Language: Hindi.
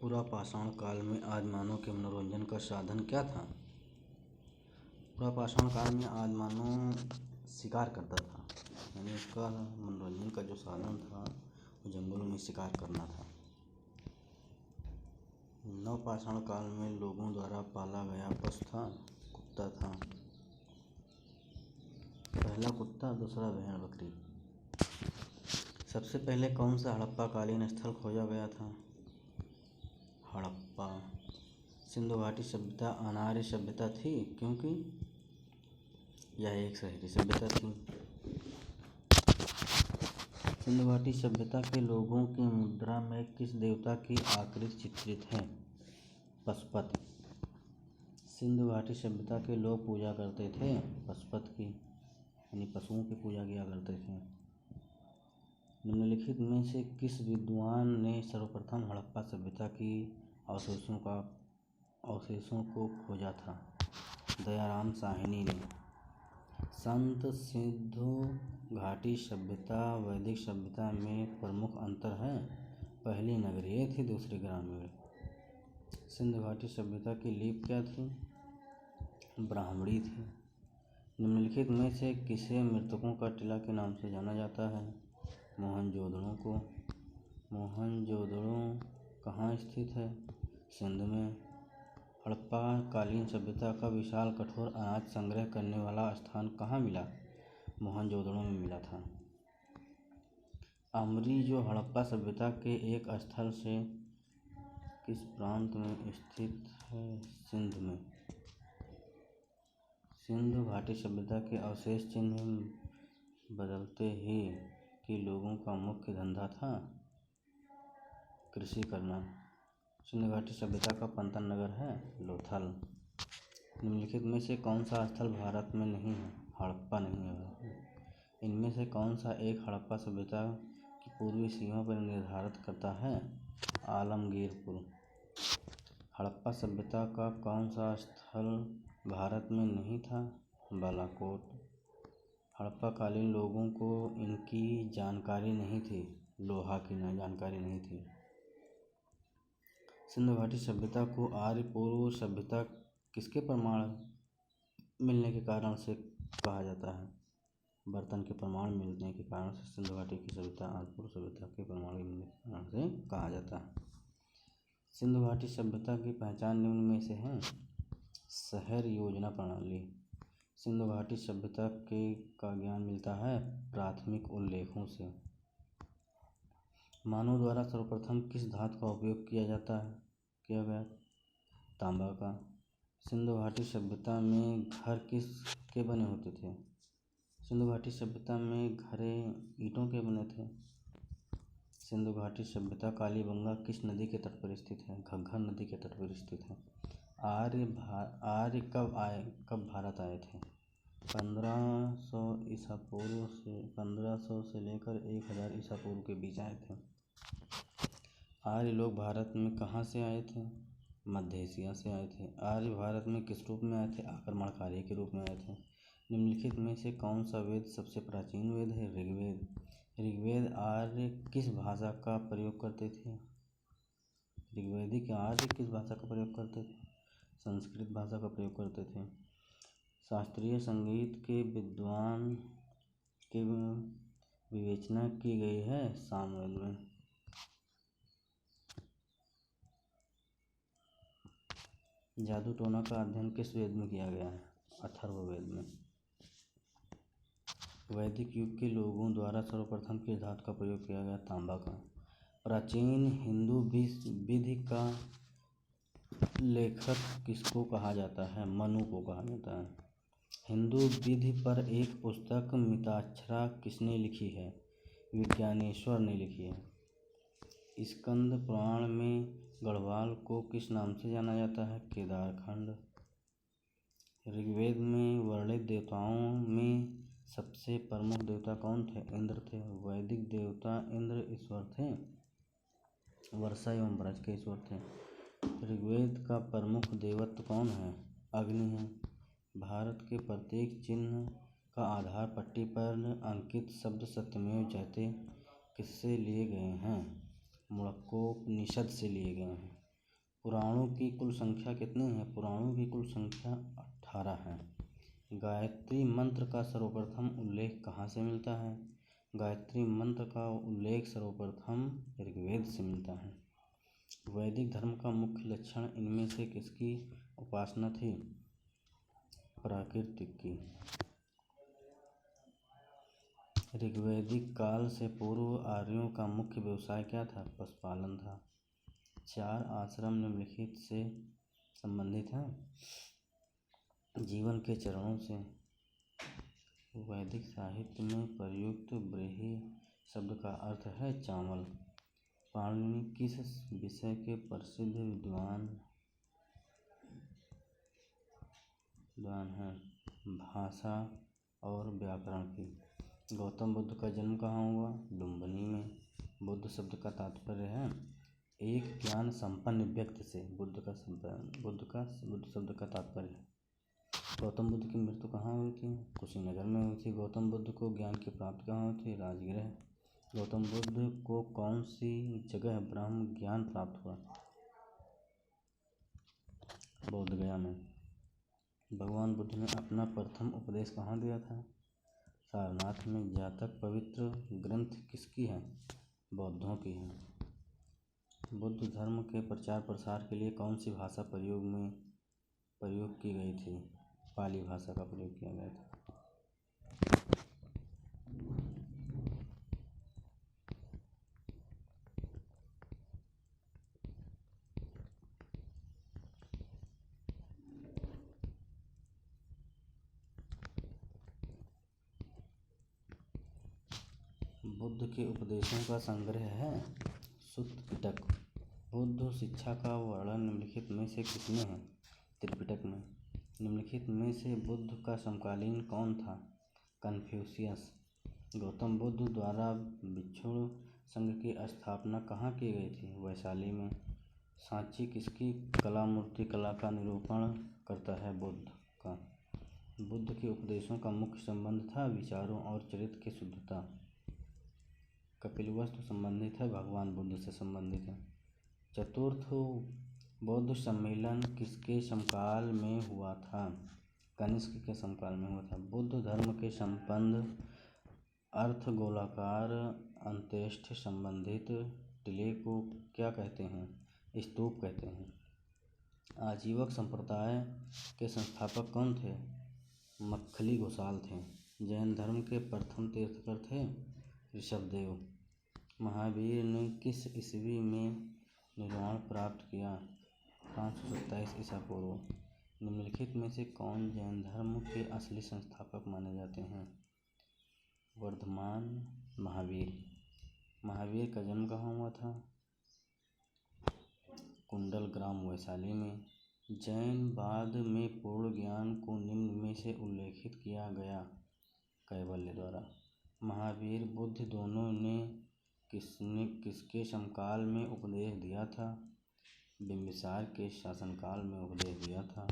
पुरापाषाण काल में आदिमानव के मनोरंजन का साधन क्या था? पुरापाषाण काल में आदिमानव शिकार करता था, यानी उसका मनोरंजन का जो साधन था वो जंगलों में शिकार करना था। नवपाषाण काल में लोगों द्वारा पाला गया पशु था, कुत्ता था। पहला कुत्ता, दूसरा भेड़ बकरी। सबसे पहले कौन सा हड़प्पा कालीन स्थल खोजा गया था? हड़प्पा। सिंधु घाटी सभ्यता अनार्य सभ्यता थी क्योंकि यह एक शहरी सभ्यता थी। सिंधु घाटी सभ्यता के लोगों की मुद्रा में किस देवता की आकृति चित्रित है? पशुपति। सिंधु घाटी सभ्यता के लोग पूजा करते थे पशुपति की, यानी पशुओं की पूजा किया करते थे। निम्नलिखित में से किस विद्वान ने सर्वप्रथम हड़प्पा सभ्यता की अवशेषों को खोजा था? दयाराम साहनी ने। संत सिंधु घाटी सभ्यता वैदिक सभ्यता में प्रमुख अंतर है। पहली नगरीय थी, दूसरी ग्रामीण। सिंधु घाटी सभ्यता की लिपि क्या थी? ब्राह्मणी थी। निम्नलिखित में से किसे मृतकों का टीला के नाम से जाना जाता है? मोहनजोदड़ो को। मोहनजोदड़ो कहाँ स्थित है? सिंध में। हड़प्पा कालीन सभ्यता का विशाल कठोर अनाज संग्रह करने वाला स्थान कहाँ मिला? मोहनजोदड़ो में मिला था। अमरी जो हड़प्पा सभ्यता के एक स्थल से किस प्रांत में स्थित है? सिंध में। सिंधु घाटी सभ्यता के अवशेष चिन्ह बदलते ही कि लोगों का मुख्य धंधा था कृषि करना। सिंधु घाटी सभ्यता का पंतन नगर है लोथल। निम्नलिखित में से कौन सा स्थल भारत में नहीं है? हड़प्पा नहीं है। इनमें से कौन सा एक हड़प्पा सभ्यता की पूर्वी सीमा पर निर्धारित करता है? आलमगीरपुर। हड़प्पा सभ्यता का कौन सा स्थल भारत में नहीं था? बालाकोट। हड़प्पा कालीन लोगों को इनकी जानकारी नहीं थी, लोहा की जानकारी नहीं थी। सिंधु घाटी सभ्यता को आर्य पूर्व सभ्यता किसके प्रमाण मिलने के कारण से कहा जाता है? बर्तन के प्रमाण मिलने के कारण से सिंधु घाटी की सभ्यता आर्य पूर्व सभ्यता के प्रमाण मिलने के कारण से कहा जाता है। सिंधु घाटी सभ्यता की पहचान निम्न में से है। शहर योजना प्रणाली। सिंधु घाटी सभ्यता का ज्ञान मिलता है प्राथमिक उल्लेखों से। मानव द्वारा सर्वप्रथम किस धातु का उपयोग किया गया? तांबा का। सिंधु घाटी सभ्यता में घर किसके बने होते थे? सिंधु घाटी सभ्यता में घरें ईंटों के बने थे। सिंधु घाटी सभ्यता कालीबंगा किस नदी के तट पर स्थित है? घग्गर नदी के तट पर स्थित है। आर्य कब भारत आए थे? 1500 से लेकर 1000 ईसा पूर्व के बीच आए थे। आर्य लोग भारत में कहाँ से आए थे? मध्य एशिया से आए थे। आर्य भारत में किस रूप में आए थे? आक्रमणकारी के रूप में आए थे। निम्नलिखित में से कौन सा वेद सबसे प्राचीन वेद है? ऋग्वेद। ऋग्वेद आर्य किस भाषा का प्रयोग करते थे? ऋग्वेदिक आर्य किस भाषा का प्रयोग करते थे? संस्कृत भाषा का प्रयोग करते थे। शास्त्रीय संगीत के विद्वान की विवेचना की गई है सामवेद में। जादू टोना का अध्ययन किस वेद में किया गया है? अथर्ववेद में। वैदिक युग के लोगों द्वारा सर्वप्रथम किस धातु का प्रयोग किया गया? तांबा का। प्राचीन हिंदू विधि का लेखक किसको कहा जाता है? मनु को कहा जाता है। हिंदू विधि पर एक पुस्तक मिताक्षरा किसने लिखी है? विज्ञानेश्वर ने लिखी है। स्कंद पुराण में गढ़वाल को किस नाम से जाना जाता है? केदारखंड। ऋग्वेद में वर्णित देवताओं में सबसे प्रमुख देवता कौन थे? इंद्र थे। वैदिक देवता इंद्र ईश्वर थे, वर्षा एवं वृक्ष के ईश्वर थे। ऋग्वेद का प्रमुख देवत्व कौन है? अग्नि है। भारत के प्रत्येक चिन्ह का आधार पट्टी पर अंकित शब्द सत्यमेव जयते किससे लिए गए हैं? मुंडकोपनिषद से लिए गए हैं। पुराणों की कुल संख्या कितनी है? पुराणों की कुल संख्या 18 है। गायत्री मंत्र का सर्वप्रथम उल्लेख कहाँ से मिलता है? गायत्री मंत्र का उल्लेख सर्वप्रथम ऋग्वेद से मिलता है। वैदिक धर्म का मुख्य लक्षण इनमें से किसकी उपासना थी? प्राकृतिक की। ऋग्वैदिक काल से पूर्व आर्यों का मुख्य व्यवसाय क्या था? पशुपालन था। 4 आश्रम निम्नलिखित से संबंधित हैं। जीवन के चरणों से। वैदिक साहित्य में प्रयुक्त ब्रीहि शब्द का अर्थ है चावल। पाणिनि किस विषय के प्रसिद्ध विद्वान हैं? भाषा और व्याकरण की। गौतम बुद्ध का जन्म कहाँ हुआ? लुम्बिनी में। बुद्ध शब्द का तात्पर्य है एक ज्ञान संपन्न व्यक्ति से। बुद्ध शब्द का तात्पर्य है। गौतम बुद्ध की मृत्यु कहाँ हुई थी? कुशीनगर में हुई थी। गौतम बुद्ध को ज्ञान की प्राप्ति कहाँ हुई थी? राजगृह। गौतम बुद्ध को कौन सी जगह ब्रह्म ज्ञान प्राप्त हुआ? बोधगया में। भगवान बुद्ध ने अपना प्रथम उपदेश कहाँ दिया था? सारनाथ में। जातक पवित्र ग्रंथ किसकी है? बौद्धों की है। बुद्ध धर्म के प्रचार प्रसार के लिए कौन सी भाषा प्रयोग की गई थी? पाली भाषा का प्रयोग किया गया था। बुद्ध के उपदेशों का संग्रह है सुत्त पिटक। बुद्ध शिक्षा का वर्णन निम्नलिखित में से किसमें है? त्रिपिटक में। निम्नलिखित में से बुद्ध का समकालीन कौन था? कन्फ्यूशियस। गौतम बुद्ध द्वारा भिक्षु संघ की स्थापना कहाँ की गई थी? वैशाली में। सांची किसकी कला मूर्ति कला का निरूपण करता है? बुद्ध का। बुद्ध के उपदेशों का मुख्य संबंध था विचारों और चरित्र की शुद्धता। कपिलवस्तु संबंधित है, भगवान बुद्ध से संबंधित है। चतुर्थ बौद्ध सम्मेलन किसके समकाल में हुआ था? कनिष्क के समकाल में हुआ था। बुद्ध धर्म के संबंध अर्थ गोलाकार अंत्येष्टि संबंधित टीले को क्या कहते हैं? स्तूप कहते हैं। आजीवक संप्रदाय के संस्थापक कौन थे? मक्खली घोषाल थे। जैन धर्म के प्रथम तीर्थंकर थे ऋषभदेव। महावीर ने किस ईस्वी में निर्वाण प्राप्त किया? 527 ईसा पूर्व। निम्नलिखित में से कौन जैन धर्म के असली संस्थापक माने जाते हैं? वर्धमान महावीर। महावीर का जन्म कहाँ हुआ था? कुंडल ग्राम वैशाली में। जैन वाद में पूर्ण ज्ञान को निम्न में से उल्लेखित किया गया कैवल्य द्वारा। महावीर बुद्ध दोनों ने किसके समकाल में उपदेश दिया था? बिंबिसार के शासनकाल में उपदेश दिया था।